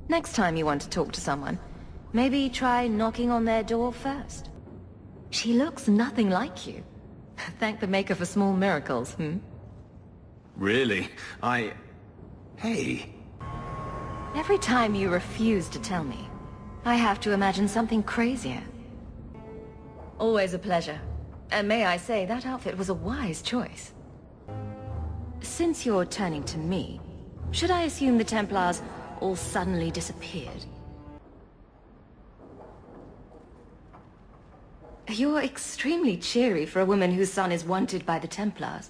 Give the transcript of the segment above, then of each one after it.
Next time you want to talk to someone, maybe try knocking on their door first. She looks nothing like you. Thank the Maker for small miracles, Really? Hey. Every time you refuse to tell me, I have to imagine something crazier. Always a pleasure. And may I say, that outfit was a wise choice. Since you're turning to me, should I assume the Templars all suddenly disappeared? You're extremely cheery for a woman whose son is wanted by the Templars.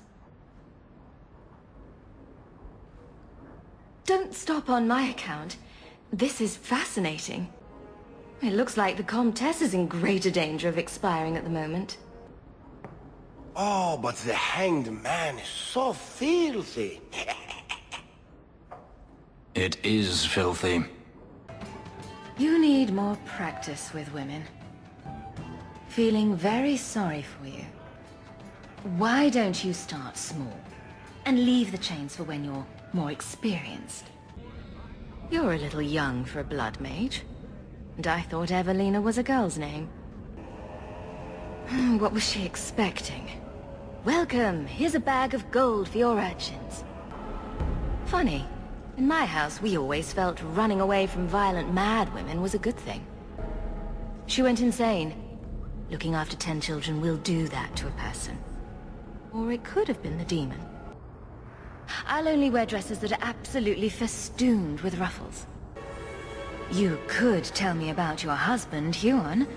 Don't stop on my account. This is fascinating. It looks like the Comtesse is in greater danger of expiring at the moment. Oh, but the hanged man is so filthy. It is filthy. You need more practice with women. Feeling very sorry for you. Why don't you start small and leave the chains for when you're more experienced? You're a little young for a blood mage, and I thought Evelina was a girl's name. What was she expecting? Welcome, here's a bag of gold for your urchins. Funny, in my house we always felt running away from violent mad women was a good thing. She went insane. Looking after 10 children will do that to a person. Or it could have been the demon. I'll only wear dresses that are absolutely festooned with ruffles. You could tell me about your husband, Huon.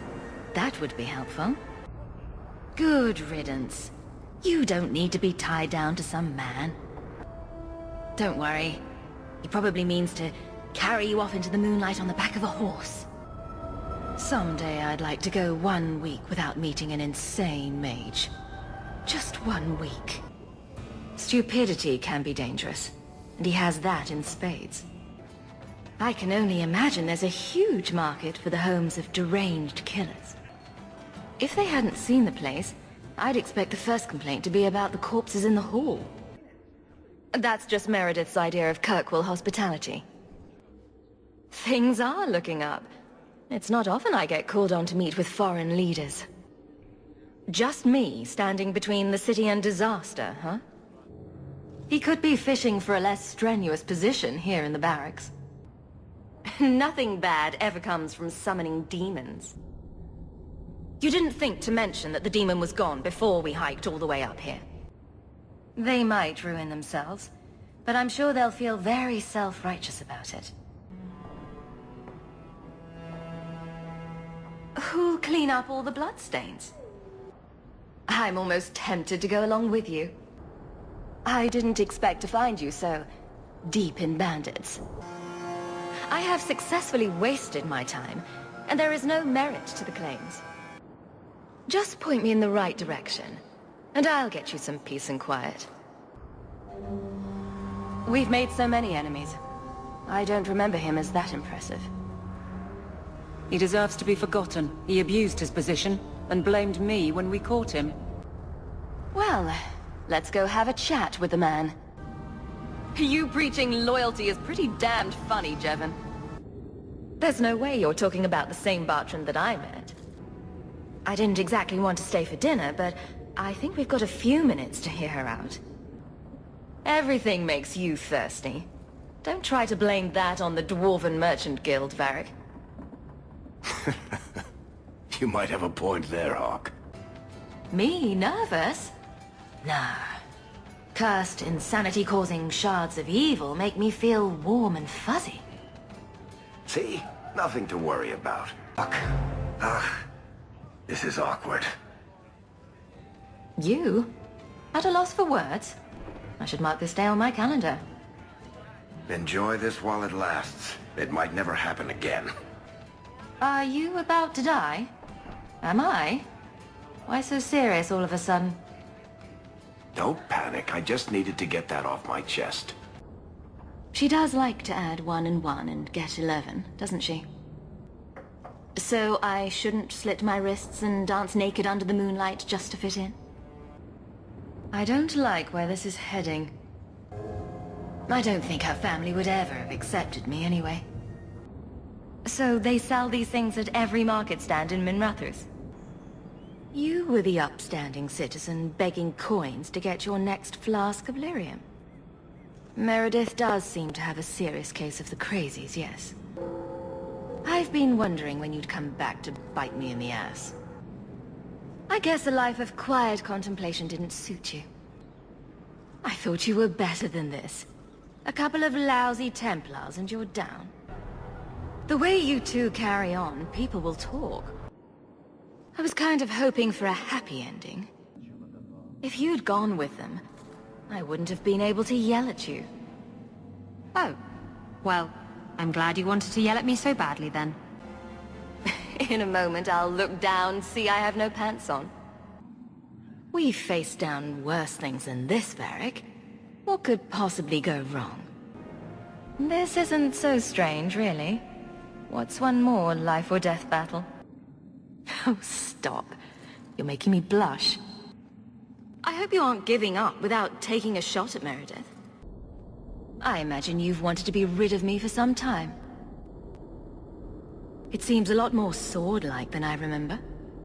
That would be helpful. Good riddance. You don't need to be tied down to some man. Don't worry. He probably means to carry you off into the moonlight on the back of a horse. Someday I'd like to go 1 week without meeting an insane mage. Just 1 week. Stupidity can be dangerous, and he has that in spades. I can only imagine there's a huge market for the homes of deranged killers. If they hadn't seen the place, I'd expect the first complaint to be about the corpses in the hall. That's just Meredith's idea of Kirkwall hospitality. Things are looking up. It's not often I get called on to meet with foreign leaders. Just me standing between the city and disaster, huh? He could be fishing for a less strenuous position here in the barracks. Nothing bad ever comes from summoning demons. You didn't think to mention that the demon was gone before we hiked all the way up here. They might ruin themselves, but I'm sure they'll feel very self-righteous about it. Who'll clean up all the bloodstains? I'm almost tempted to go along with you. I didn't expect to find you so deep in bandits. I have successfully wasted my time, and there is no merit to the claims. Just point me in the right direction, and I'll get you some peace and quiet. We've made so many enemies. I don't remember him as that impressive. He deserves to be forgotten. He abused his position and blamed me when we caught him. Well, let's go have a chat with the man. You preaching loyalty is pretty damned funny, Jevon. There's no way you're talking about the same Bartrand that I met. I didn't exactly want to stay for dinner, but I think we've got a few minutes to hear her out. Everything makes you thirsty. Don't try to blame that on the Dwarven Merchant Guild, Varric. You might have a point there, Hawke. Me nervous? Nah. Cursed, insanity-causing shards of evil make me feel warm and fuzzy. See? Nothing to worry about. Hawke. This is awkward. You? At a loss for words? I should mark this day on my calendar. Enjoy this while it lasts. It might never happen again. Are you about to die? Am I? Why so serious all of a sudden? Don't panic. I just needed to get that off my chest. She does like to add 1 and 1 and get 11, doesn't she? So I shouldn't slit my wrists and dance naked under the moonlight just to fit in? I don't like where this is heading. I don't think her family would ever have accepted me anyway. So they sell these things at every market stand in Minrathous? You were the upstanding citizen begging coins to get your next flask of lyrium. Meredith does seem to have a serious case of the crazies, yes. I've been wondering when you'd come back to bite me in the ass. I guess a life of quiet contemplation didn't suit you. I thought you were better than this. A couple of lousy Templars and you're down. The way you two carry on, people will talk. I was kind of hoping for a happy ending. If you'd gone with them, I wouldn't have been able to yell at you. Oh. Well, I'm glad you wanted to yell at me so badly then. In a moment I'll look down, see I have no pants on. We've faced down worse things than this, Varric. What could possibly go wrong? This isn't so strange, really. What's one more life or death battle? Oh, stop. You're making me blush. I hope you aren't giving up without taking a shot at Meredith. I imagine you've wanted to be rid of me for some time. It seems a lot more sword-like than I remember.